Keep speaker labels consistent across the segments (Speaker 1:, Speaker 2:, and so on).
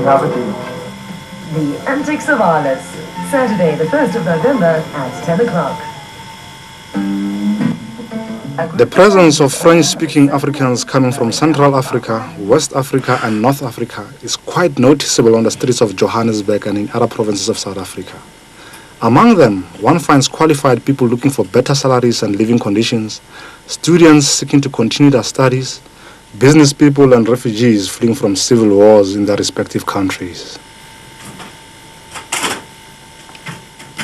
Speaker 1: poverty.
Speaker 2: The Antics of Arliss, Saturday the 1st of November at 10 o'clock.
Speaker 3: The presence of French-speaking Africans coming from Central Africa, West Africa and North Africa is quite noticeable on the streets of Johannesburg and in other provinces of South Africa. Among them, one finds qualified people looking for better salaries and living conditions, students seeking to continue their studies, business people and refugees fleeing from civil wars in their respective countries.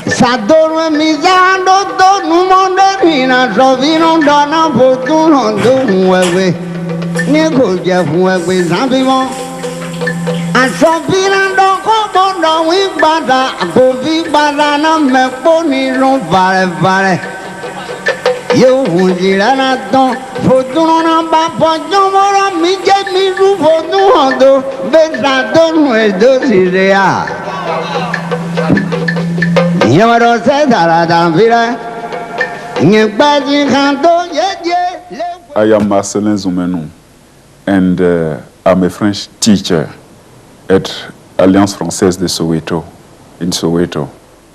Speaker 4: Sador mizando do numonderina jovino dona fortuno do huewe nego ya huewe zambivo asovina do kobo do wibada govi bada na meponi no vale yo hunjira na don fortuno na babo jomora mije miru fortuno do bezado no do sirea. I
Speaker 5: am Marcelin Zoumenou, and I'm a French teacher at Alliance Française de Soweto, in Soweto.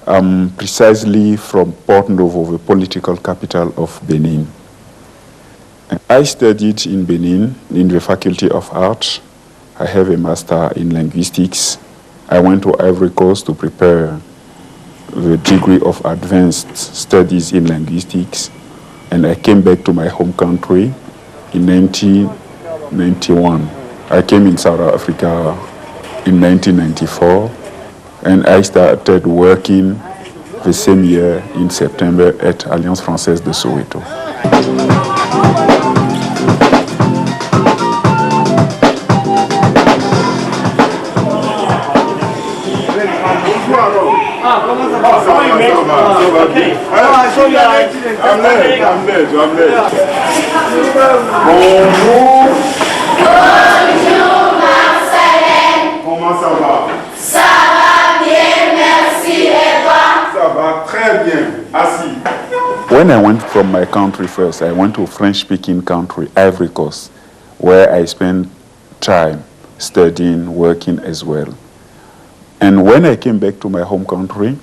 Speaker 5: I'm precisely from Port Novo, the political capital of Benin. I studied in Benin in the Faculty of Arts. I have a master in linguistics. I went to Ivory Coast to prepare the degree of advanced studies in linguistics, and I came back to my home country in 1991. I came in South Africa in 1994, and I started working the same year in September at Alliance Française de Soweto.
Speaker 6: I'm late.
Speaker 7: Bonjour. Bonjour, Marcelin.
Speaker 6: Comment ça va?
Speaker 7: Ça va bien, merci. Et toi?
Speaker 6: Ça va très bien. Assis.
Speaker 5: When I went from my country first, I went to a French-speaking country, Ivory Coast, where I spent time studying, working as well. And when I came back to my home country,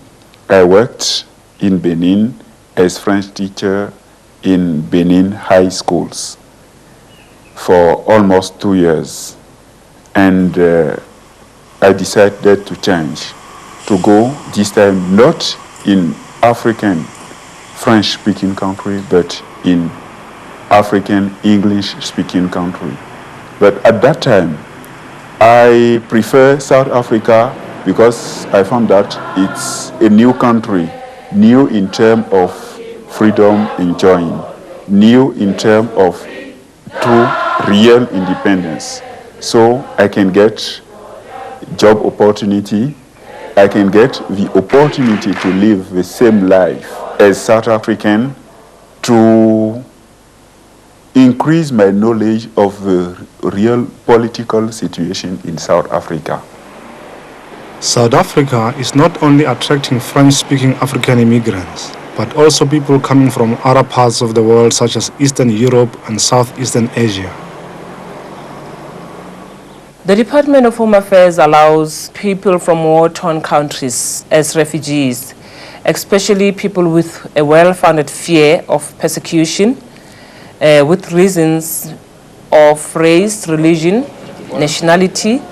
Speaker 5: I worked in Benin as French teacher in Benin high schools for almost 2 years. And I decided to change, to go this time not in African French-speaking country, but in African English-speaking country. But at that time, I prefer South Africa because I found that it's a new country, new in terms of freedom enjoying, new in terms of true, real independence. So I can get job opportunity, I can get the opportunity to live the same life as South African, to increase my knowledge of the real political situation in South Africa.
Speaker 3: South Africa is not only attracting French-speaking African immigrants, but also people coming from other parts of the world such as Eastern Europe and Southeastern Asia.
Speaker 8: The Department of Home Affairs allows people from war-torn countries as refugees, especially people with a well-founded fear of persecution, with reasons of race, religion, nationality.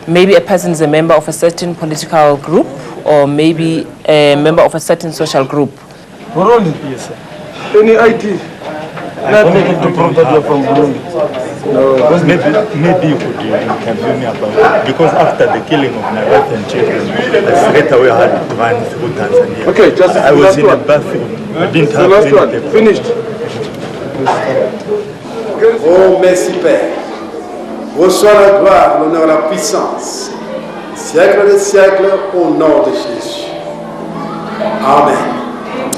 Speaker 8: Maybe a person is a member of a certain political group, or maybe a member of a certain social group.
Speaker 1: Burundi? Yes, sir. Any ID? Nothing to prove that you're from Burundi. No.
Speaker 9: Maybe you could interview me about it, because after the killing of my wife and children, I straight away had to run through Tanzania.
Speaker 1: Okay, just
Speaker 9: I was in a bathroom. I didn't have
Speaker 1: last one.
Speaker 9: anything.
Speaker 1: Finished.
Speaker 6: Oh, merci Père. Reçois la gloire, l'honneur, la puissance, siècle des siècles, au nom de Jésus. Amen.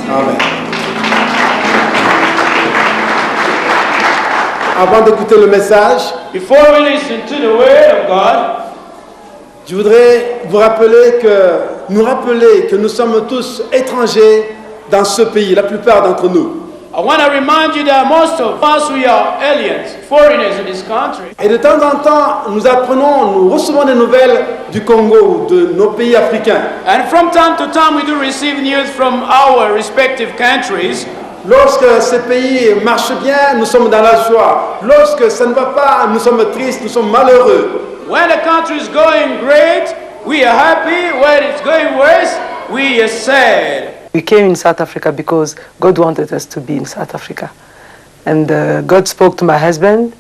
Speaker 6: Amen. Avant d'écouter le message,
Speaker 10: before we listen to the word of God,
Speaker 6: je voudrais vous rappeler nous sommes tous étrangers dans ce pays, la plupart d'entre nous.
Speaker 10: I want to remind you that most of us, we are aliens, foreigners in this country.
Speaker 6: Et de temps en temps, nous apprenons, nous recevons des nouvelles du Congo, de nos pays africains.
Speaker 10: And from time to time, we do receive news from our respective countries.
Speaker 6: Lorsque ces pays marchent bien, nous sommes dans la joie. Lorsque ça ne va pas, nous sommes tristes, nous sommes malheureux.
Speaker 10: When the country is going great, we are happy. When it's going worse, we are sad.
Speaker 11: We came in South Africa because God wanted us to be in South Africa. And God spoke to my husband.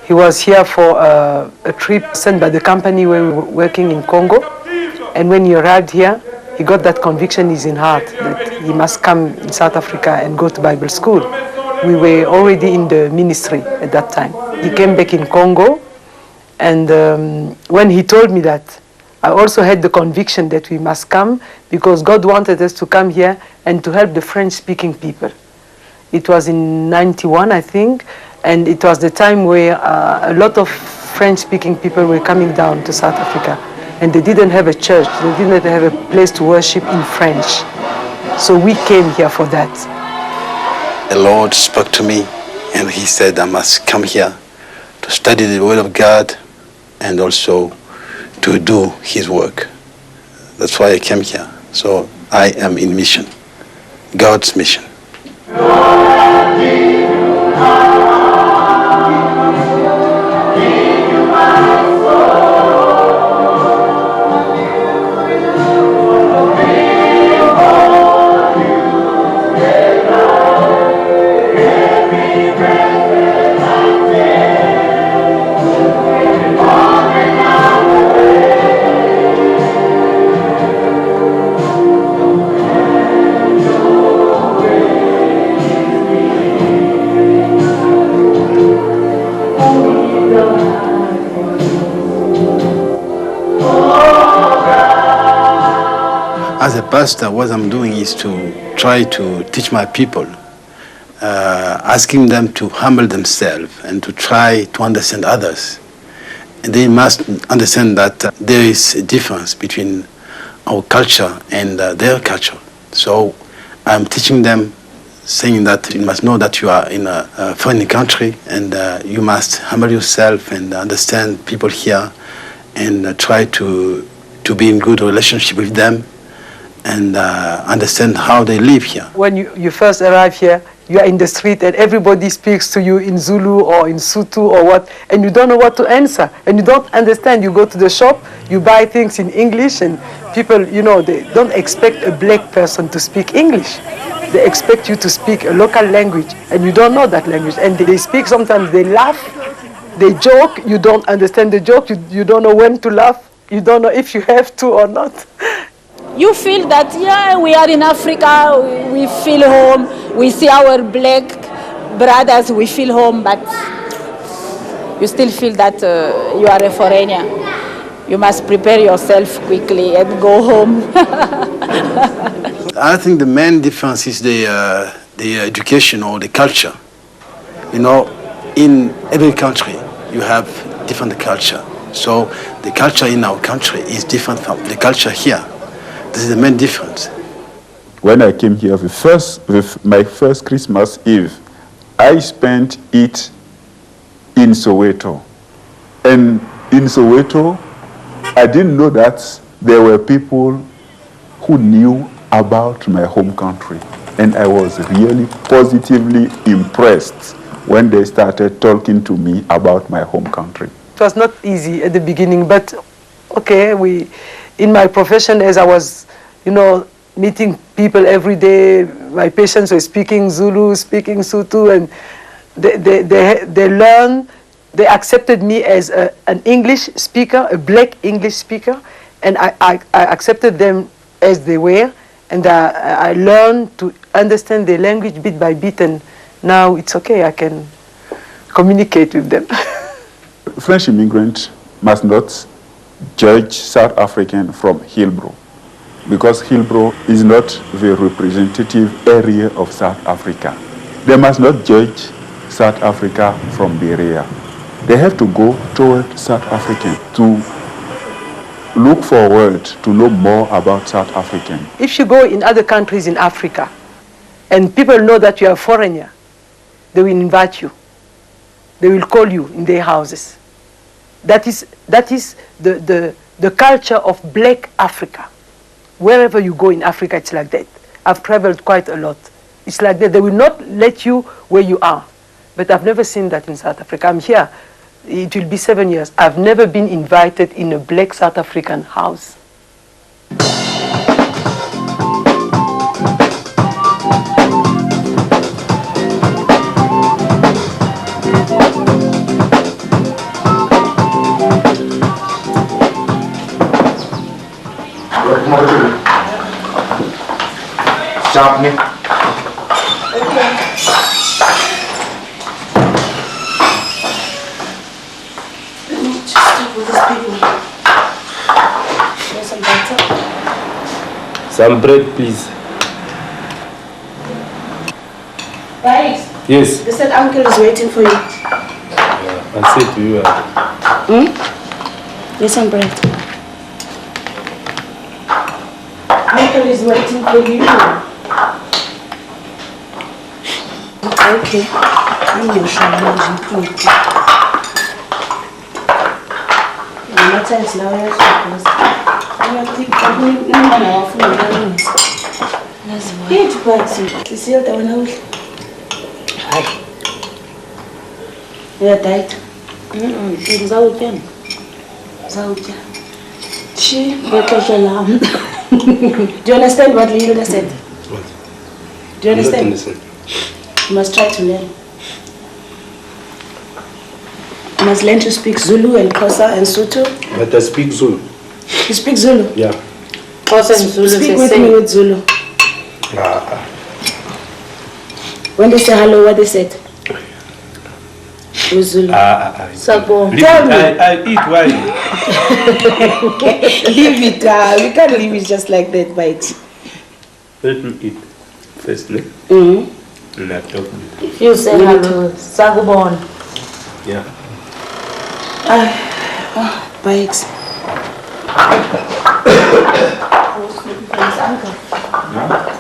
Speaker 11: He was here for a trip sent by the company where we were working in Congo. And when he arrived here, he got that conviction in his heart that he must come in South Africa and go to Bible school. We were already in the ministry at that time. He came back in Congo, and when he told me that, I also had the conviction that we must come because God wanted us to come here and to help the French-speaking people. It was in '91, I think, and it was the time where a lot of French-speaking people were coming down to South Africa, and they didn't have a church, they didn't have a place to worship in French. So we came here for that.
Speaker 12: The Lord spoke to me, and He said I must come here to study the Word of God and also to do His work. That's why I came here. So I am in mission, God's mission. As a pastor, what I'm doing is to try to teach my people, asking them to humble themselves and to try to understand others. And they must understand that there is a difference between our culture and their culture. So I'm teaching them, saying that you must know that you are in a foreign country and you must humble yourself and understand people here and try to be in good relationship with them and understand how they live here.
Speaker 11: When you first arrive here, you are in the street and everybody speaks to you in Zulu or in Sutu or what, and you don't know what to answer, and you don't understand. You go to the shop, you buy things in English, and people, you know, they don't expect a black person to speak English. They expect you to speak a local language, and you don't know that language. And they speak, sometimes they laugh, they joke, you don't understand the joke, you don't know when to laugh, you don't know if you have to or not.
Speaker 13: You feel that, yeah, we are in Africa, we feel home, we see our black brothers, we feel home, but you still feel that you are a foreigner. You must prepare yourself quickly and go home.
Speaker 12: I think the main difference is the education or the culture. You know, in every country you have different culture. So the culture in our country is different from the culture here. This is the main difference.
Speaker 5: When I came here with my first Christmas Eve, I spent it in Soweto. And in Soweto, I didn't know that there were people who knew about my home country. And I was really positively impressed when they started talking to me about my home country.
Speaker 11: It was not easy at the beginning, but okay, in my profession, as I was, you know, meeting people every day, my patients were speaking Zulu, speaking Sutu, and they learned, they accepted me as an English speaker, a black English speaker, and I accepted them as they were, and I learned to understand their language bit by bit, and now it's okay, I can communicate with them.
Speaker 5: French immigrants must not judge South African from Hillbrow, because Hillbrow is not the representative area of South Africa. They must not judge South Africa from Berea. They have to go toward South African to look forward to know more about South African.
Speaker 11: If you go in other countries in Africa, and people know that you are a foreigner, they will invite you. They will call you in their houses. That is the culture of Black Africa. Wherever you go in Africa, it's like that. I've traveled quite a lot. It's like that. They will not let you where you are. But I've never seen that in South Africa. I'm here. It will be 7 years. I've never been invited in a Black South African house.
Speaker 14: Stop me. Some bread, please.
Speaker 15: Right.
Speaker 14: Yes.
Speaker 15: They said uncle is waiting for you.
Speaker 14: Yeah, I said to you.
Speaker 15: There's some bread. Uncle is waiting for you. Okay. I'm not sure I'm going Do you understand what Lilda said?
Speaker 14: What?
Speaker 15: Do you understand?
Speaker 14: Listen.
Speaker 15: You must try to learn. You must learn to speak Zulu and Xhosa and Sotho.
Speaker 14: But I speak Zulu.
Speaker 15: You speak Zulu?
Speaker 14: Yeah.
Speaker 15: Xhosa and Zulu. Speak with me with Zulu. When they say hello, what they said? With Zulu. Sabo. Tell me.
Speaker 14: I eat wine.
Speaker 15: Leave it. We can't leave it just like that, bite.
Speaker 14: Let me eat firstly. And I talk.
Speaker 15: If you say hello, Sagubon.
Speaker 14: Yeah.
Speaker 15: Bite.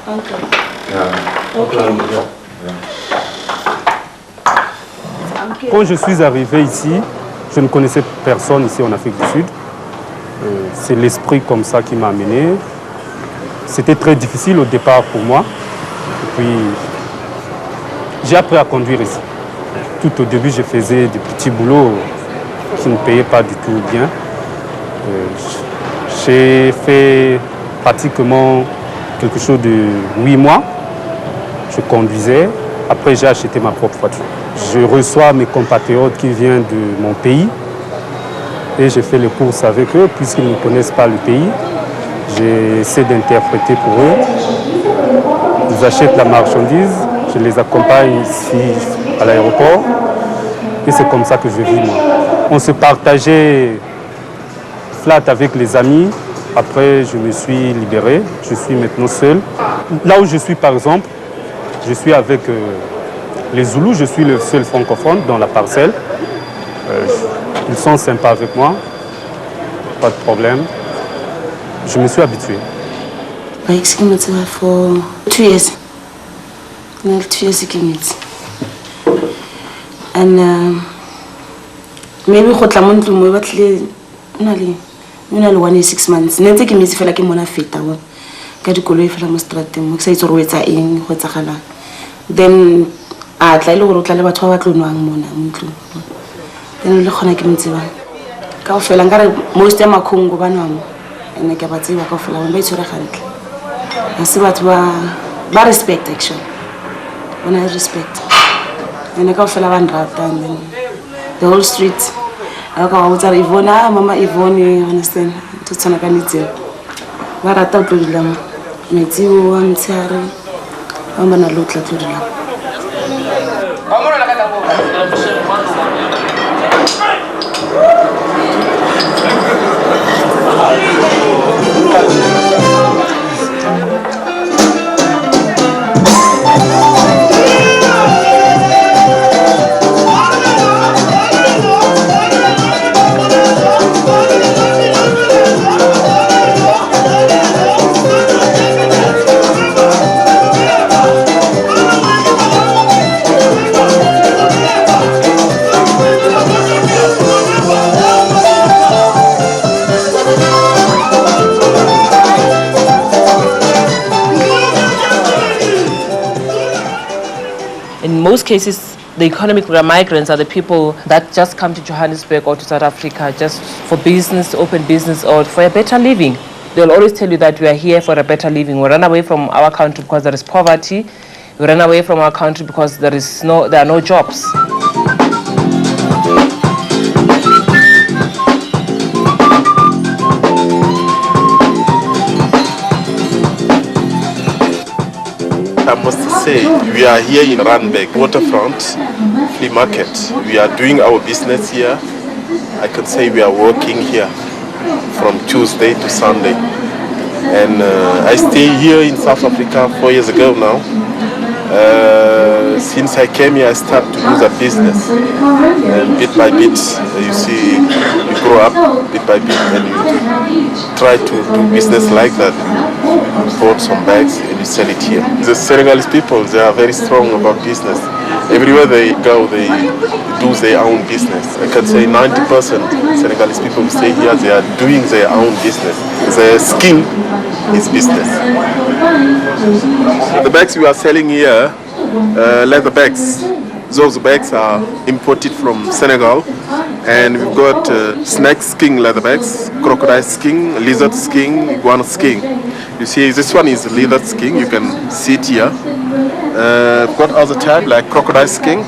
Speaker 15: Uncle.
Speaker 14: Yeah.
Speaker 16: Quand je suis arrivé ici, je ne connaissais personne ici en Afrique du Sud. C'est l'esprit comme ça qui m'a amené. C'était très difficile au départ pour moi. Et puis, j'ai appris à conduire ici. Tout au début, je faisais des petits boulots qui ne payaient pas du tout bien. J'ai fait pratiquement quelque chose de 8 mois. Je conduisais. Après, j'ai acheté ma propre voiture. Je reçois mes compatriotes qui viennent de mon pays et je fais les courses avec eux puisqu'ils ne connaissent pas le pays. J'essaie d'interpréter pour eux. Ils achètent la marchandise, je les accompagne ici à l'aéroport et c'est comme ça que je vis moi. On se partageait flat avec les amis. Après, je me suis libéré. Je suis maintenant seul. Là où je suis, par exemple, je suis avec les Zoulous. Je suis le seul francophone dans la parcelle. Ils sont sympas avec moi. Pas de problème. Je me suis habitué.
Speaker 15: For 2 years. 2 years and maybe khotla mo ntlo mo batle na le 1 year 6 months netse ke metsi fela ke mona feta wa ka dikoloi fela mo strateng mo ke sa itse re wetsa eng go tsagala then a tla ile gore o tla le batho ba tlonwang mona mo ntlo then le khona ke ntse ba ka fela ngare most ya makhongo bana mo ene ke ba tseba ka fela ba itshore gantle a se batho ba respect actually when I respect ene ka fela ba nrata and then the whole street I go out Ivona, Mama Ivone, understand? To tsana ka nitse. Ba rata o tlodila metsi o a mtshare. Ba bana lo tla tlodila.
Speaker 8: most cases, the economic migrants are the people that just come to Johannesburg or to South Africa just for business, open business, or for a better living. They'll always tell you that we are here for a better living. We run away from our country because there is poverty. We run away from our country because there are no jobs.
Speaker 17: I must say, we are here in Randburg, waterfront, flea market. We are doing our business here. I can say we are working here from Tuesday to Sunday. And I stay here in South Africa 4 years ago now. Since I came here, I started to do the business. And bit by bit, you see, you grow up bit by bit and you try to do business like that. You bought some bags and you sell it here. The Senegalese people, they are very strong about business. Everywhere they go, they do their own business. I can say 90% Senegalese people who stay here, they are doing their own business. Their skin is business. The bags we are selling here, leather bags. Those bags are imported from Senegal, and we've got snake skin leather bags, crocodile skin, lizard skin, iguana skin. You see, this one is lizard skin. You can see it here. We've got other type like crocodile skin.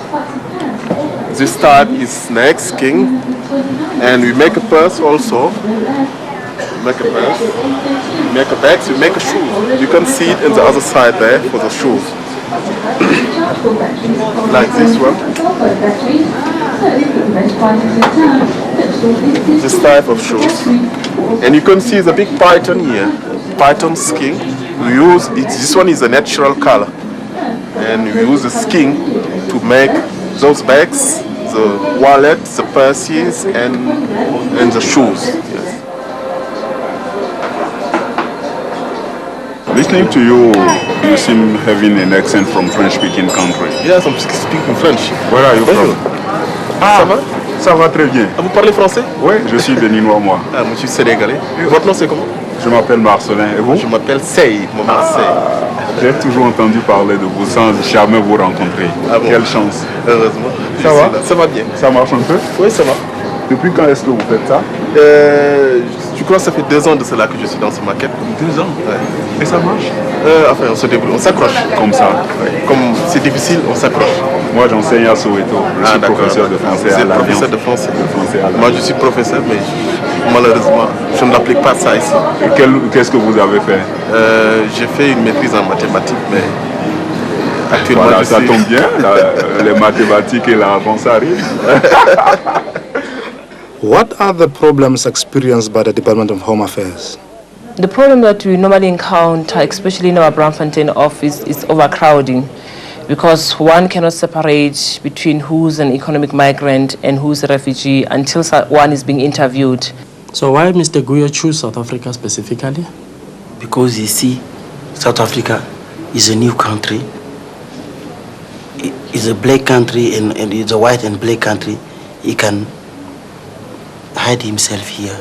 Speaker 17: This type is snake skin, and we make a purse also. We make a purse. We make a bag. We make a shoe. You can see it on the other side there for the shoes. Like this one. This type of shoes. And you can see the big python here. Python skin. We use it. This one is a natural color. And we use the skin to make those bags, the wallet, the purses, and the shoes. Yes.
Speaker 5: Listening to you, you seem having an accent from French-speaking country.
Speaker 17: Yes, I'm speaking French.
Speaker 5: Where are you from?
Speaker 17: Ah, ça va?
Speaker 5: Ça va très bien.
Speaker 17: Vous parlez français?
Speaker 5: Oui, je suis béninois, moi.
Speaker 17: Ah, moi, je suis sénégalais. Votre nom, c'est comment?
Speaker 5: Je m'appelle Marcelin. Et vous?
Speaker 17: Je m'appelle Sey, mon Marseille.
Speaker 5: J'ai toujours entendu parler de vous sans jamais vous rencontrer.
Speaker 17: Ah bon?
Speaker 5: Quelle chance.
Speaker 17: Heureusement.
Speaker 5: Ça va?
Speaker 17: Ça va bien.
Speaker 5: Ça marche un peu?
Speaker 17: Oui, ça va.
Speaker 5: Depuis quand est-ce que vous faites ça?
Speaker 17: Je crois que ça fait 2 ans de cela que je suis dans ce maquette.
Speaker 5: 2 ans?
Speaker 17: Ouais.
Speaker 5: Et ça marche?
Speaker 17: Enfin, on se débrouille, on s'accroche.
Speaker 5: Comme ça?
Speaker 17: Ouais. Comme c'est difficile, on s'accroche.
Speaker 5: Moi, j'enseigne à Soweto. Je suis professeur de français à l'Alliance.
Speaker 17: Professeur de français. Moi, je suis professeur, mais malheureusement, je ne l'applique pas ça ici.
Speaker 5: Et qu'est-ce que vous avez fait?
Speaker 17: J'ai fait une maîtrise en mathématiques, mais actuellement,
Speaker 5: voilà, ça tombe bien. Les mathématiques et la réponse arrivent.
Speaker 3: What are the problems experienced by the Department of Home Affairs?
Speaker 8: The problem that we normally encounter, especially in our Braamfontein office, is overcrowding, because one cannot separate between who's an economic migrant and who's a refugee until one is being interviewed.
Speaker 18: So why Mr. Guya choose South Africa specifically?
Speaker 19: Because you see, South Africa is a new country. It's a black country and it's a white and black country. He can hide himself here.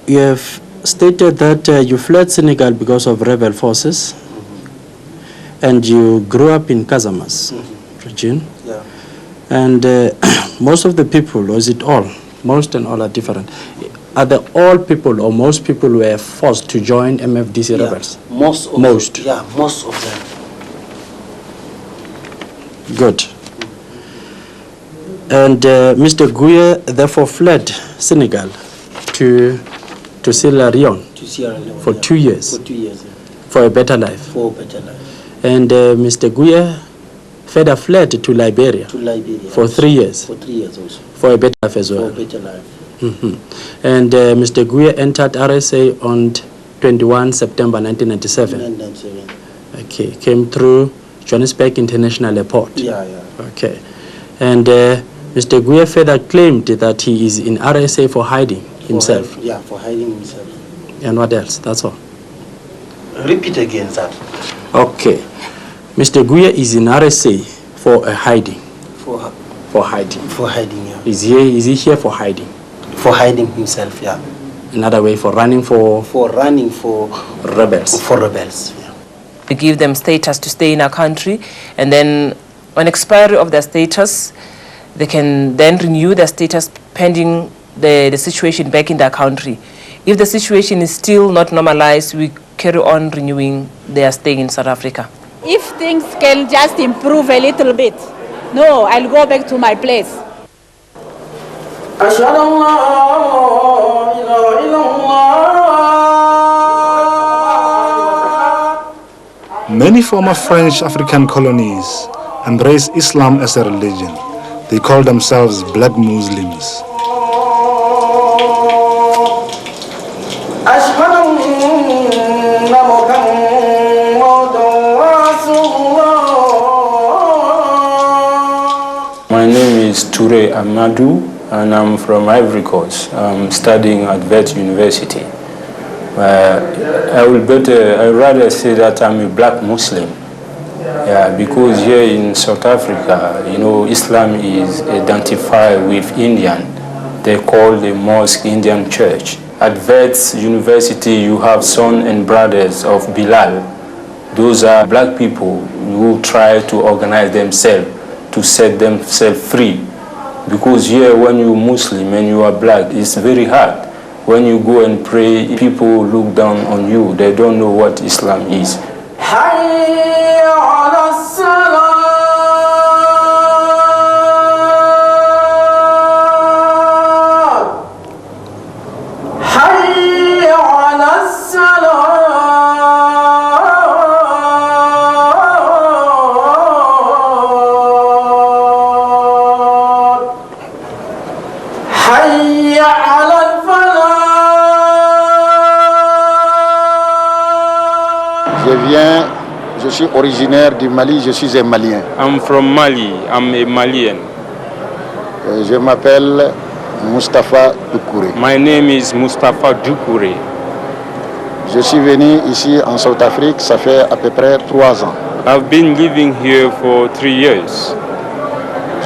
Speaker 18: You have stated that you fled Senegal because of rebel forces, and you grew up in Casamas region.
Speaker 19: Yeah.
Speaker 18: And most of the people, or is it all? Most and all are different. Are the all people or most people were forced to join MFDC rebels?
Speaker 19: Most of them.
Speaker 18: Good. And Mr. Guya therefore fled Senegal to Sierra Leone for 2 years.
Speaker 19: For 2 years. Yeah.
Speaker 18: For a better life.
Speaker 19: For a better life.
Speaker 18: And Mr. Guya further fled to Liberia. For 3 years.
Speaker 19: For 3 years also.
Speaker 18: For a better life as well.
Speaker 19: For a better life.
Speaker 18: Mm-hmm. And Mr. Guya entered RSA on 21 September 1997.
Speaker 19: 1997.
Speaker 18: Okay, came through Johannesburg International Airport.
Speaker 19: Yeah.
Speaker 18: Okay. And Mr. Guya further claimed that he is in RSA for hiding himself.
Speaker 19: For hiding himself.
Speaker 18: And what else? That's all.
Speaker 19: Repeat again, sir.
Speaker 18: Okay. Mr. Guya is in RSA for hiding.
Speaker 19: For hiding. For hiding, yeah.
Speaker 18: Is he here for hiding?
Speaker 19: For hiding himself, yeah.
Speaker 18: Another way, for running for...
Speaker 19: For running for...
Speaker 18: Rebels.
Speaker 19: For rebels, yeah.
Speaker 8: We give them status to stay in our country, and then on expiry of their status, they can then renew their status pending the situation back in their country. If the situation is still not normalized, we carry on renewing their stay in South Africa.
Speaker 13: If things can just improve a little bit, no, I'll go back to my place.
Speaker 3: Many former French African colonies embrace Islam as a religion. They call themselves Black Muslims.
Speaker 14: My name is Toure Amadou, and I'm from Ivory Coast. I'm studying at Vet University. I'd rather say that I'm a Black Muslim. Yeah, because here in South Africa, you know, Islam is identified with Indian. They call the mosque Indian Church. At Vet University, you have sons and brothers of Bilal. Those are Black people who try to organize themselves to set themselves free. Because here, when you're Muslim and you are Black, it's very hard. When you go and pray, people look down on you. They don't know what Islam is.
Speaker 20: Je suis originaire du Mali, je suis un Malien.
Speaker 14: I'm from Mali, I'm a Malian.
Speaker 20: Je m'appelle Mustafa Doucouré.
Speaker 14: My name is Mustafa Doucouré.
Speaker 20: Je suis venu ici en South Afrique, ça fait à peu près 3 ans.
Speaker 14: I've been living here for 3 years.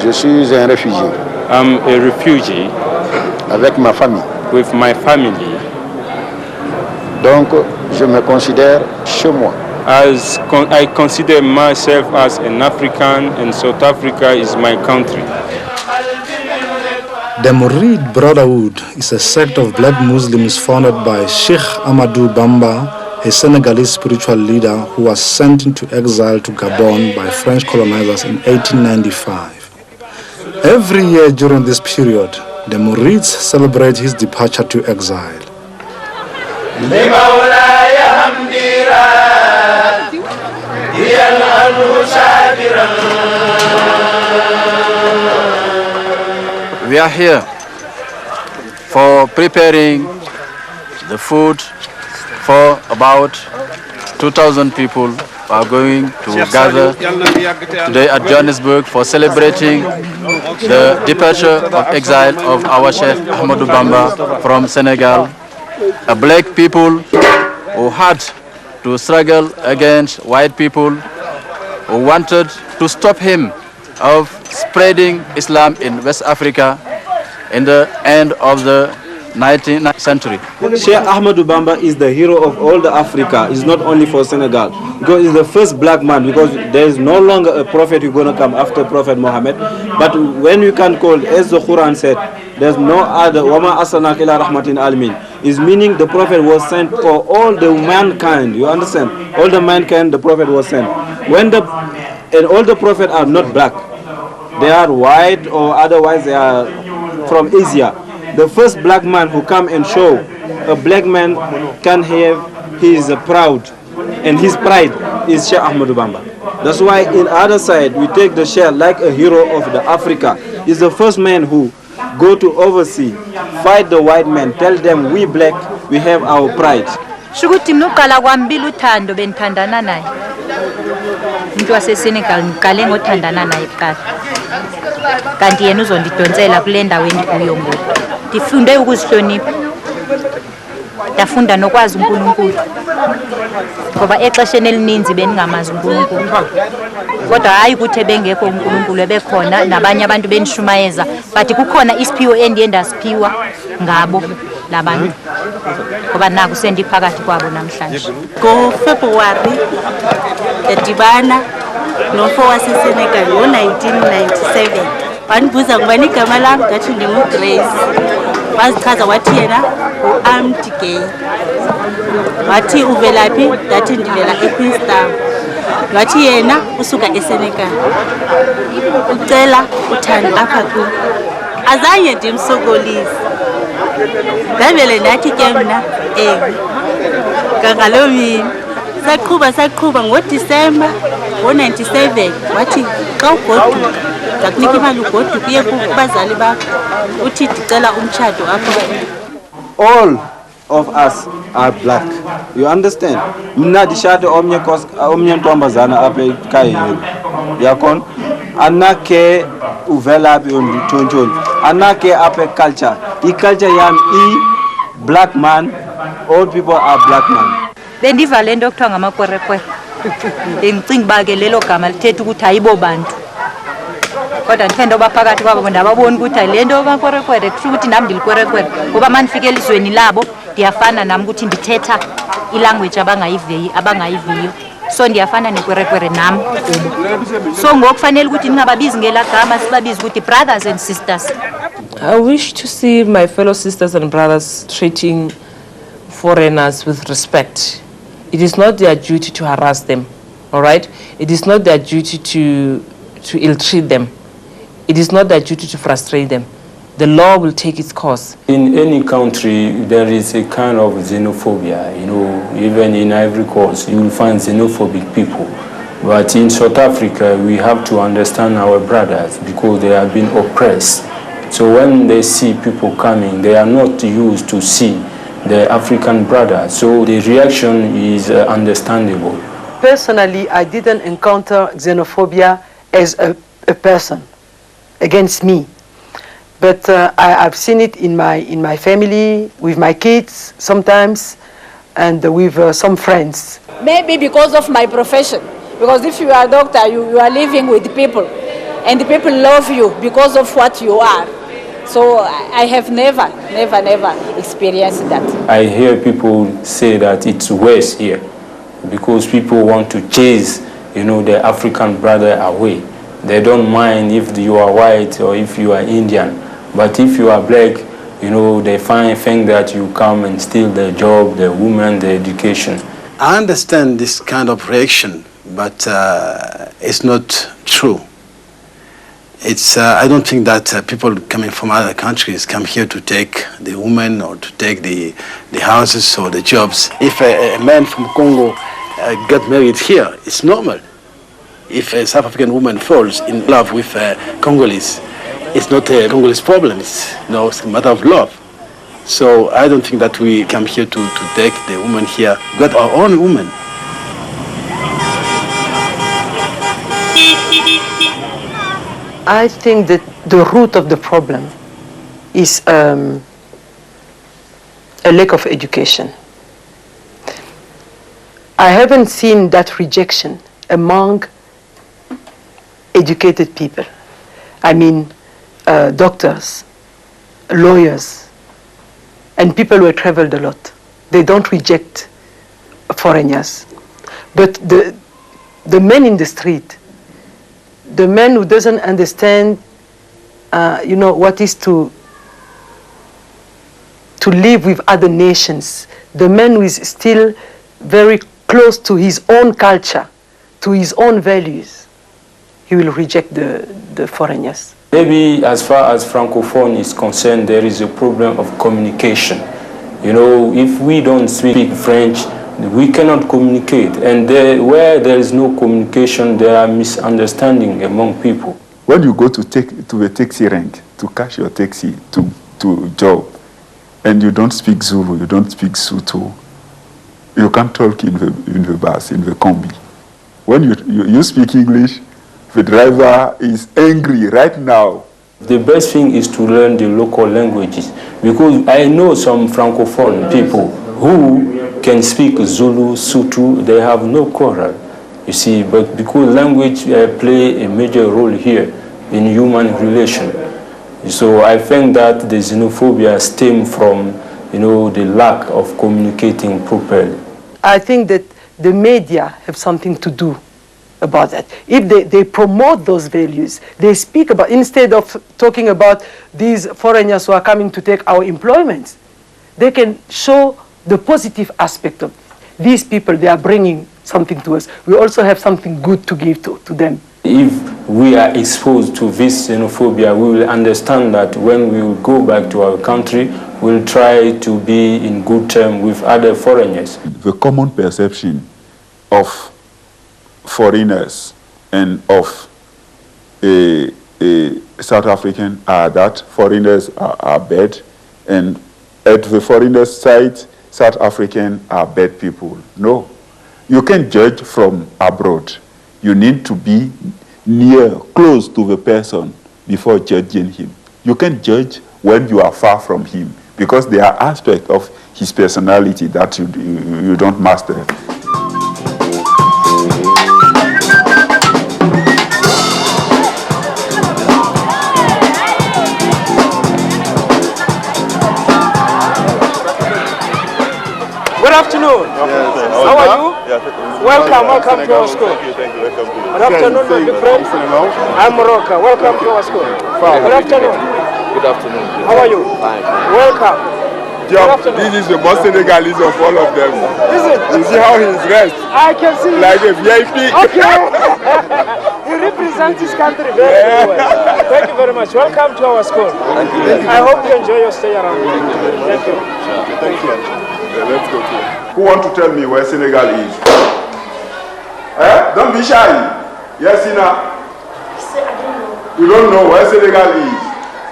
Speaker 20: Je suis un réfugié.
Speaker 14: I'm a refugee.
Speaker 20: Avec ma famille.
Speaker 14: With my family.
Speaker 20: Donc, je me considère chez moi.
Speaker 14: I consider myself as an African, and South Africa is my country.
Speaker 3: The Murid Brotherhood is a sect of Black Muslims founded by Sheikh Amadou Bamba, a Senegalese spiritual leader who was sent into exile to Gabon by French colonizers in 1895. Every year during this period, the Murids celebrate his departure to exile.
Speaker 21: We are here for preparing the food for about 2,000 people who are going to gather today at Johannesburg for celebrating the departure of exile of our Sheikh Ahmadou Bamba from Senegal, a Black people who had to struggle against white people who wanted to stop him of spreading Islam in West Africa in the end of the 19th century.
Speaker 22: Sheikh Ahmadou Bamba is the hero of all the Africa. It's not only for Senegal, because he's the first black man, because there is no longer a prophet who's going to come after Prophet Muhammad. But when you can call, as the Quran said, there's no other, وَمَا أَرْسَلْنَاكَ إِلَّا رَحْمَةً لِلْعَالَمِينَ, is meaning the prophet was sent for all the mankind. You understand? All the mankind the prophet was sent. And all the prophets are not black. They are white, or otherwise they are from Asia. The first black man who come and show a black man can have his proud, and his pride is Sheikh Ahmadou Bamba. That's why in other side we take the Sheikh like a hero of the Africa. He's the first man who go to oversee, fight the white man, tell them we black, we have our pride.
Speaker 23: Shukuti mnukala wambili uthando benthandana naye. Umuntu waseSenegal ngikale ngothandana naye kuqala. Kanti yena uzondidonsela kule ndawo endikuyo ngoku. Ndifunde ukuzihlonipha. Ndafunda nokwazi uNkulunkulu. Ngoba exesheni elininzi beningamazi uNkulunkulu. Kodwa hayi ukuthi ebengekho uNkulunkulu ebekhona nabanye abantu benishumayeza, but kukhona isiphiwo endiye ndasiphiwa ngabo. labantu ngoba naku sendiphakathi kwabo namhlanje.
Speaker 2: NgoFebruary ndadibana nomfo waseSenegal ngo-1997 wandibuza ngubani igama lam, ndathi ndinguGrace. Wazichaza wathi yena u-armed gay. Wathi uvelaphi, ndathi ndivela eQueenstown. Wathi yena usuka eSenegal, ucela uthando apha kum. Azange ndimsokolise, ndavele ndathi ke mna ewe. Ngaloo mini saqhuba ngoDisemba ngo-97 wathi xa ugoduka ndakunika imali ugoduka uye kubazali bakho uthi ndicela umtshato apha.
Speaker 22: All of us are black. You understand? Mna dishate omnye ntombazana apha ekhayeni. Yakon anake uvelaphi ontontoni. Anake apha culture. I-culture yam black man. All people are black man.
Speaker 23: Bendiva le nto kuthiwa ngamakwerekwere. Bendicinga uba ke lelo gama lithetha ukuthi ayibo bantu. Kodwa ndithe nto baphakathi kwabo ndababona ukuthi le nto makwerekwere kusho ukuthi nam ndilikwerekwere. Ngoba mandifike elizweni labo ndiyafana nam ukuthi ndithetha ilanguage abangayiviyo. So ndiyafana nekwerekwere nam kubo. So ngoku kufanele ukuthi ningababizi ngelaa gama sibabizi ukuthi brothers and sisters.
Speaker 8: I wish to see my fellow sisters and brothers treating foreigners with respect. It is not their duty to harass them, all right? It is not their duty to ill-treat them. It is not their duty to frustrate them. The law will take its course.
Speaker 14: In any country, there is a kind of xenophobia. You know, even in Ivory Coast, you will find xenophobic people. But in South Africa, we have to understand our brothers because they have been oppressed. So when they see people coming, they are not used to see the African brother. So the reaction is understandable.
Speaker 11: Personally, I didn't encounter xenophobia as a person against me. But I've seen it in my family, with my kids sometimes, and with some friends.
Speaker 13: Maybe because of my profession. Because if you are a doctor, you are living with people. And the people love you because of what you are. So I have never experienced that.
Speaker 14: I hear people say that it's worse here because people want to chase, the African brother away. They don't mind if you are white or if you are Indian. But if you are black, they think that you come and steal their job, their women, their education.
Speaker 12: I understand this kind of reaction, but it's not true. I don't think that people coming from other countries come here to take the women or to take the houses or the jobs. If a man from Congo got married here, it's normal. If a South African woman falls in love with a Congolese, it's not a Congolese problem, it's a matter of love. So I don't think that we come here to take the woman here. We got our own woman.
Speaker 11: I think that the root of the problem is a lack of education. I haven't seen that rejection among educated people. I mean, doctors, lawyers, and people who have traveled a lot. They don't reject foreigners. But the man in the street, the man who doesn't understand, what is to live with other nations, the man who is still very close to his own culture, to his own values, he will reject the foreigners.
Speaker 14: Maybe as far as Francophone is concerned, there is a problem of communication. If we don't speak French, we cannot communicate. And where there is no communication, there are misunderstandings among people.
Speaker 5: When you go to a taxi rank to catch your taxi to job, and you don't speak Zulu, you don't speak Sotho, you can't talk in the bus, in the combi. When you speak English, the driver is angry right now.
Speaker 14: The best thing is to learn the local languages, because I know some Francophone people who can speak Zulu, Sotho, they have no quarrel, you see, but because language play a major role here in human relation. So I think that the xenophobia stems from, the lack of communicating properly.
Speaker 11: I think that the media have something to do about that. If they promote those values, they speak about, instead of talking about these foreigners who are coming to take our employment, they can show the positive aspect of these people. They are bringing something to us. We also have something good to give to them.
Speaker 14: If we are exposed to this xenophobia, we will understand that when we will go back to our country, we'll try to be in good terms with other foreigners.
Speaker 5: The common perception of foreigners and of South African are that foreigners are bad, and at the foreigners' side, South African are bad people. No, you can judge from abroad. You need to be near, close to the person before judging him. You can judge when you are far from him, because there are aspects of his personality that you don't master.
Speaker 10: Good afternoon. How are you? Welcome to our school.
Speaker 17: Thank you. Welcome to
Speaker 10: Good afternoon, my big friend. I'm Morocco. Welcome to our school. Good afternoon.
Speaker 17: Good afternoon.
Speaker 10: How are you?
Speaker 17: Fine.
Speaker 10: Welcome.
Speaker 17: This is the most Senegalese of all of them.
Speaker 10: Is it?
Speaker 17: You see how he's dressed?
Speaker 10: I can see.
Speaker 17: Like a VIP.
Speaker 10: Okay. You represent this country very well. Thank you very much. Welcome to our school.
Speaker 17: Thank you.
Speaker 10: I hope you enjoy your stay around here. Thank you.
Speaker 17: Thank you. Let's go to. Who want to tell me where Senegal is? Don't be shy. Yes, Ina. You don't know where Senegal is?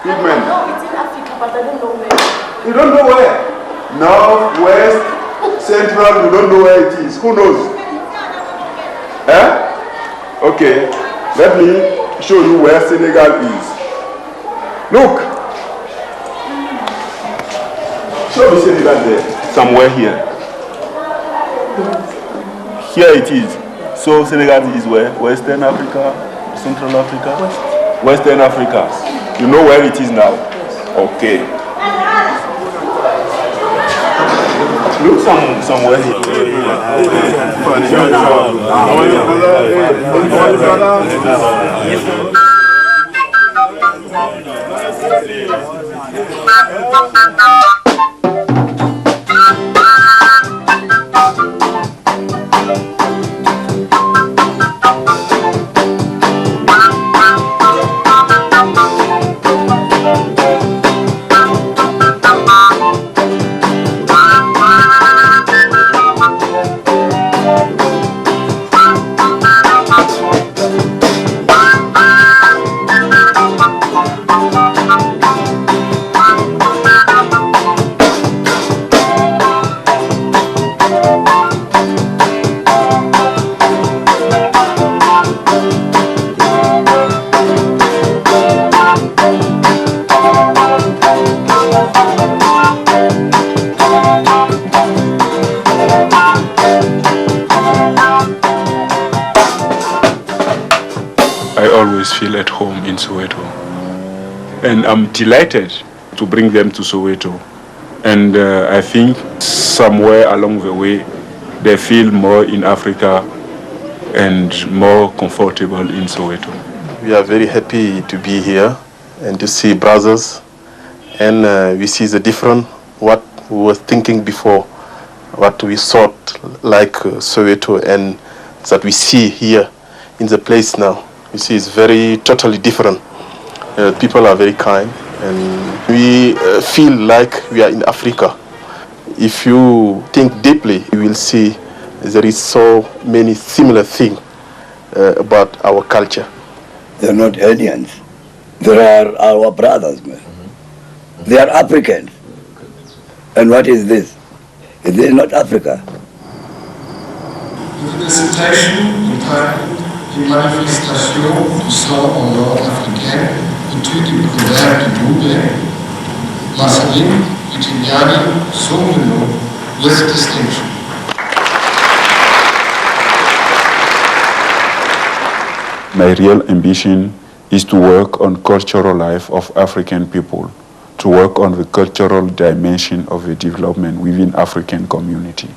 Speaker 17: Pigment.
Speaker 4: No, it's in Africa, but I don't know where.
Speaker 17: You don't know where? North, west, central, you don't know where it is. Who knows? Okay, let me show you where Senegal is. Look. Show me Senegal there. Somewhere here. Here it is. So Senegal is where? Western Africa, Central Africa? Western Africa. You know where it is now? Okay. Look somewhere feel at home in Soweto, and I'm delighted to bring them to Soweto, and I think somewhere along the way they feel more in Africa and more comfortable in Soweto. We are very happy to be here and to see brothers, and we see the different what we were thinking before, what we thought like Soweto, and that we see here in the place now. You see, it's very totally different. People are very kind, and we feel like we are in Africa. If you think deeply, you will see there is so many similar things about our culture.
Speaker 7: They're not aliens. They are our brothers, man. They are Africans. And what is this? Is this not Africa?
Speaker 9: Les manifestations du sang en Nord africain in tutti i governi due, masculini, italiani, sono with distinction.
Speaker 5: My real ambition is to work on cultural life of African people, to work on the cultural dimension of the development within African community.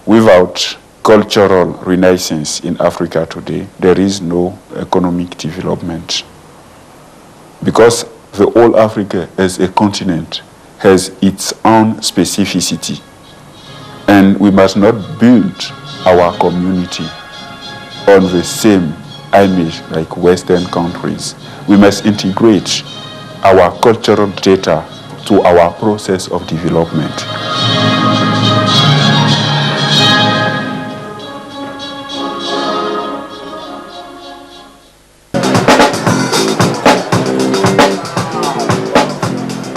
Speaker 5: Without cultural renaissance in Africa today, there is no economic development. Because the whole Africa as a continent has its own specificity. And we must not build our community on the same image like Western countries. We must integrate our cultural data to our process of development.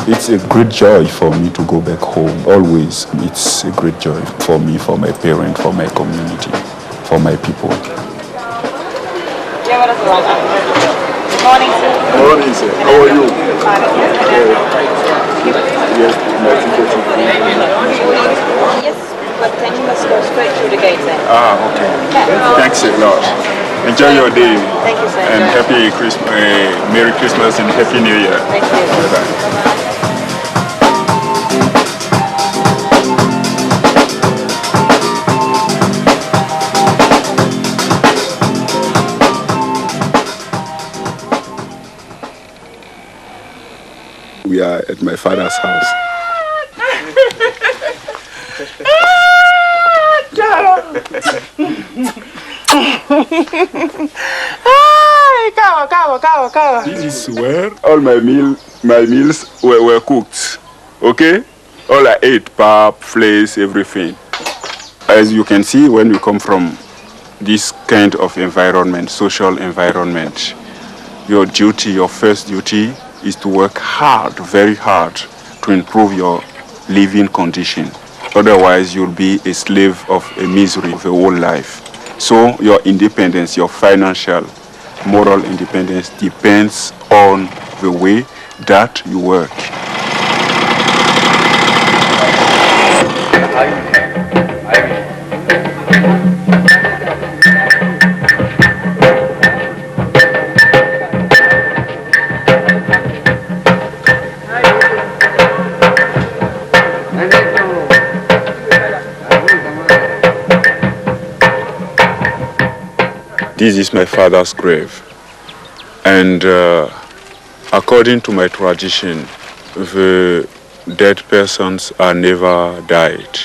Speaker 5: It's a great joy for me to go back home, always. It's a great joy for me, for my parents, for my community, for my people.
Speaker 1: Good morning, sir.
Speaker 5: Good morning, sir. How are you? Yes,
Speaker 1: Yes, but then you must go straight through the gate then.
Speaker 5: Ah, okay.
Speaker 1: Yeah.
Speaker 5: Thanks a lot. Enjoy your day.
Speaker 1: Thank you, sir.
Speaker 5: And happy Christmas, Merry Christmas and Happy New Year.
Speaker 1: Thank you.
Speaker 5: Bye-bye. We are at my father's house. This is where all my meals were cooked. Okay? All I ate, pap, flesh, everything. As you can see, when we come from this kind of environment, social environment, your duty, your first duty is to work hard, very hard, to improve your living condition. Otherwise, you'll be a slave of a misery of a whole life. So your independence, your financial, moral independence depends on the way that you work. This is my father's grave, and according to my tradition, the dead persons are never died.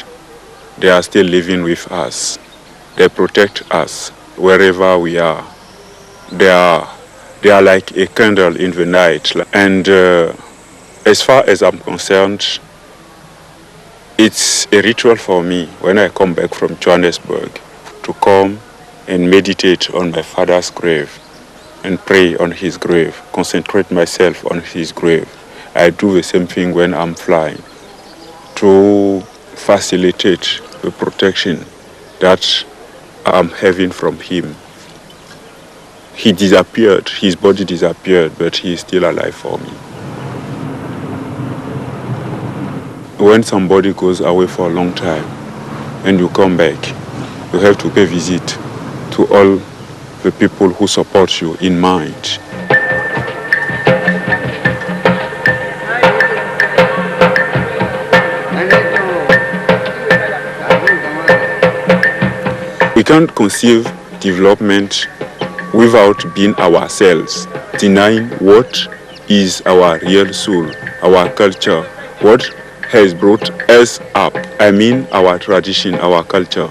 Speaker 5: They are still living with us. They protect us wherever we are. They are like a candle in the night. And as far as I'm concerned, it's a ritual for me when I come back from Johannesburg to come and meditate on my father's grave and pray on his grave, concentrate myself on his grave. I do the same thing when I'm flying to facilitate the protection that I'm having from him. He disappeared, his body disappeared, but he is still alive for me. When somebody goes away for a long time and you come back, you have to pay visit to all the people who support you in mind. We can't conceive development without being ourselves, denying what is our real soul, our culture, what has brought us up. I mean our tradition, our culture.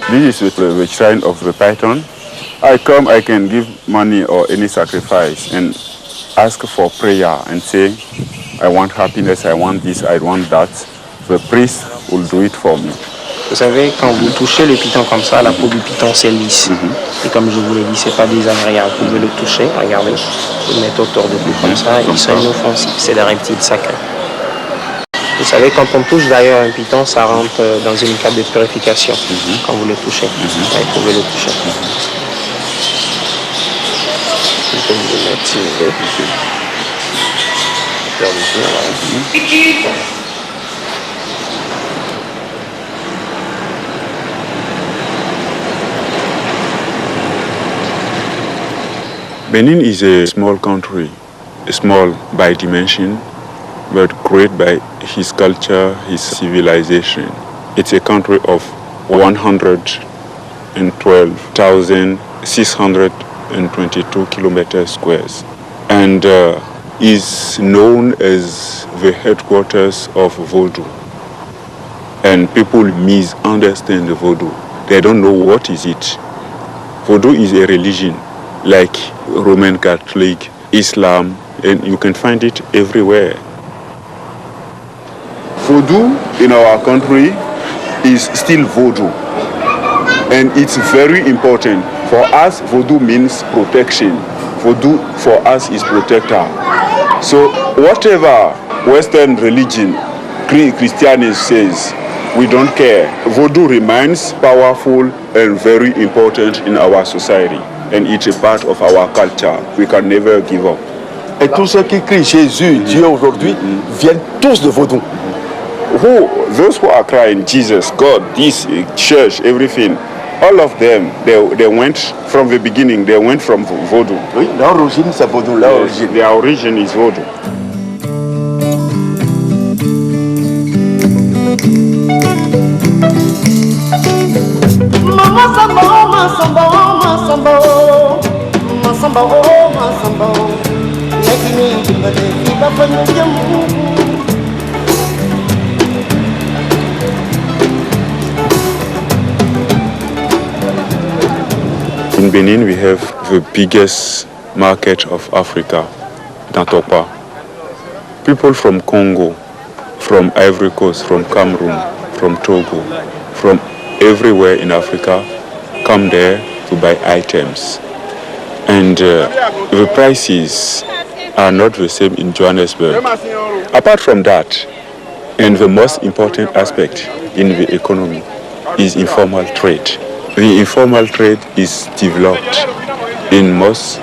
Speaker 5: This is the shrine of the Python. I come, I can give money or any sacrifice and ask for prayer and say, I want happiness, I want this, I want that. The priest will do it for me.
Speaker 6: Vous savez, quand vous touchez le piton comme ça, la peau du piton c'est lisse. Et comme je vous l'ai dit, c'est pas désagréable. Vous pouvez le toucher, regardez. Vous le mettez autour de vous comme ça, ils sont inoffensifs. C'est des reptiles sacrés. Vous savez, quand on touche d'ailleurs un piton, ça rentre dans une cave de purification. Quand vous le touchez, vous pouvez le toucher. Vous pouvez le mettre si vous voulez.
Speaker 5: Benin is a small country, small by dimension, but great by his culture, his civilization. It's a country of 112,622 kilometers squares, and is known as the headquarters of Vodou. And people misunderstand Vodou. They don't know what is it. Vodou is a religion like Roman Catholic, Islam, and you can find it everywhere. Vodou in our country is still Vodou, and it's very important. For us, Vodou means protection. Vodou for us is protector. So whatever Western religion, Christianity says, we don't care. Vodou remains powerful and very important in our society, and it's a part of our culture. We can never give up.
Speaker 15: Et tous ceux qui crient Jésus, Dieu aujourd'hui, viennent tous de Vodou.
Speaker 5: Those who are crying Jesus, God, this church, everything, all of them, they went from the beginning, they went from Vodou.
Speaker 15: Oui, l'origine c'est Vodou.
Speaker 5: Their origin is Vodou. In Benin, we have the biggest market of Africa, Dantopa. People from Congo, from Ivory Coast, from Cameroon, from Togo, from everywhere in Africa come there to buy items. And the prices are not the same in Johannesburg. Apart from that, and the most important aspect in the economy is informal trade. The informal trade is developed in most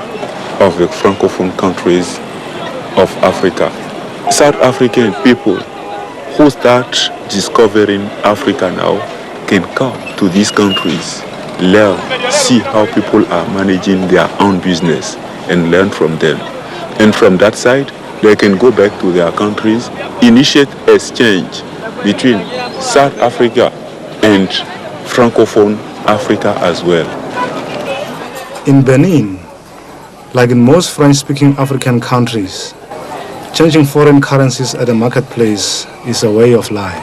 Speaker 5: of the Francophone countries of Africa. South African people who start discovering Africa now can come to these countries, learn, see how people are managing their own business and learn from them. And from that side, they can go back to their countries, initiate exchange between South Africa and Francophone Africa as well.
Speaker 3: In Benin, like in most French-speaking African countries, changing foreign currencies at the marketplace is a way of life.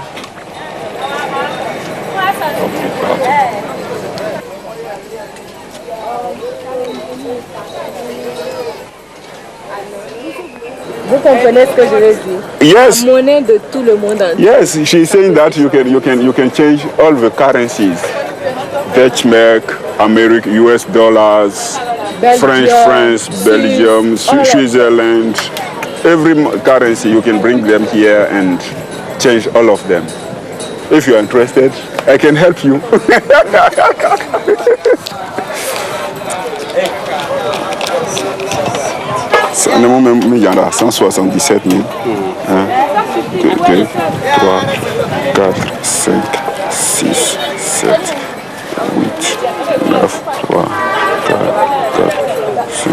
Speaker 4: Vous comprenez ce que je veux dire?
Speaker 5: Yes.
Speaker 4: La monnaie de tout le monde entier.
Speaker 5: Yes, she's saying that you can change all the currencies. Dutch mark, American, US dollars,
Speaker 4: Belgium,
Speaker 5: France, Belgium, Switzerland. Every currency you can bring them here and change all of them. If you're interested, I can help you.
Speaker 16: On est même il y en a 177 000. 1, 2, 3, 4, 5, 6, 7, 8, 9, 3, 4, 5, 6,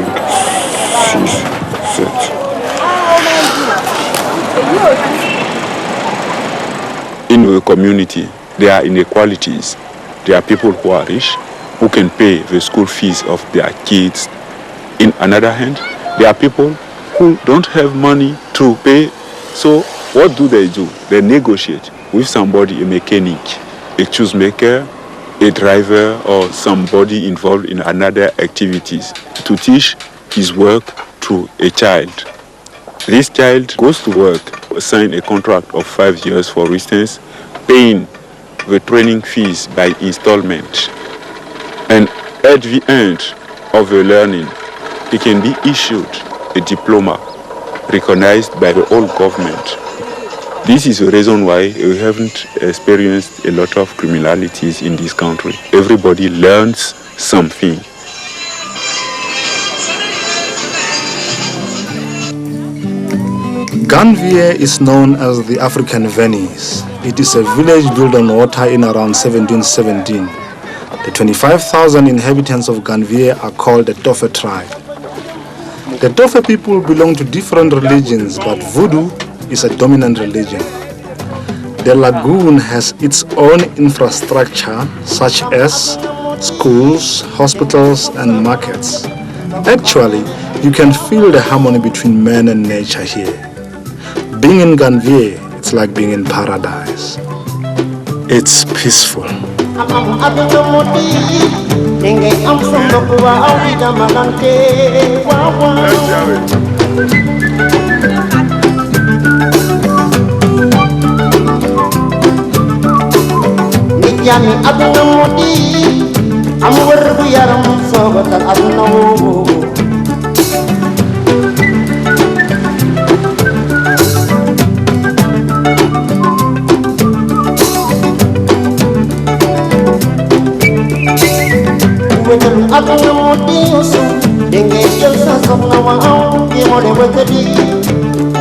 Speaker 16: 7.
Speaker 5: In the community, there are inequalities. There are people who are rich, who can pay the school fees of their kids. In another hand, there are people who don't have money to pay. So what do? They negotiate with somebody, a mechanic, a shoes maker, a driver, or somebody involved in another activities to teach his work to a child. This child goes to work, sign a contract of 5 years, for instance, paying the training fees by installment. And at the end of the learning, he can be issued a diploma recognized by the whole government. This is the reason why we haven't experienced a lot of criminalities in this country. Everybody learns something.
Speaker 3: Ganvier is known as the African Venice. It is a village built on water in around 1717. The 25,000 inhabitants of Ganvier are called the Tofe tribe. The Tofe people belong to different religions, but voodoo is a dominant religion. The lagoon has its own infrastructure, such as schools, hospitals, and markets. Actually, you can feel the harmony between man and nature here. Being in Ganvier, it's like being in paradise. It's peaceful.
Speaker 18: Yami aduna modi am wërgu yaram sobatal aduna wo wetal aduna modi osu denge jël sa soxna wa aw di mo de wëtali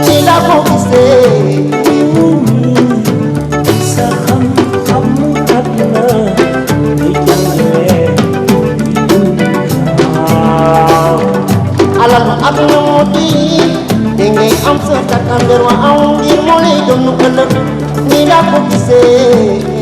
Speaker 18: ni la ko gisee aduna modi denge am sa takandar wa aw ngir mo lay donu ëlëk ni la ko gisee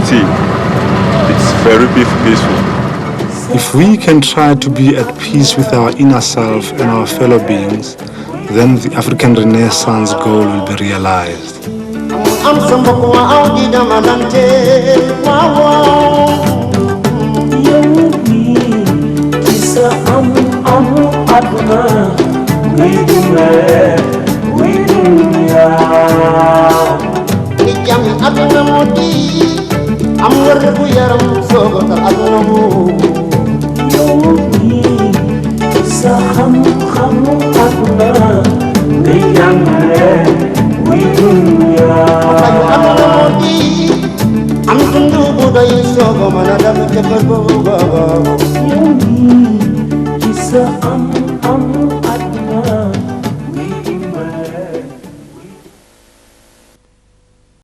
Speaker 5: See, it's very peaceful.
Speaker 3: If we can try to be at peace with our inner self and our fellow beings, then the African Renaissance goal will be realized.
Speaker 18: Yami aduna modi am wërgu yaram sobatal aduna wo yow mi sa xam aduna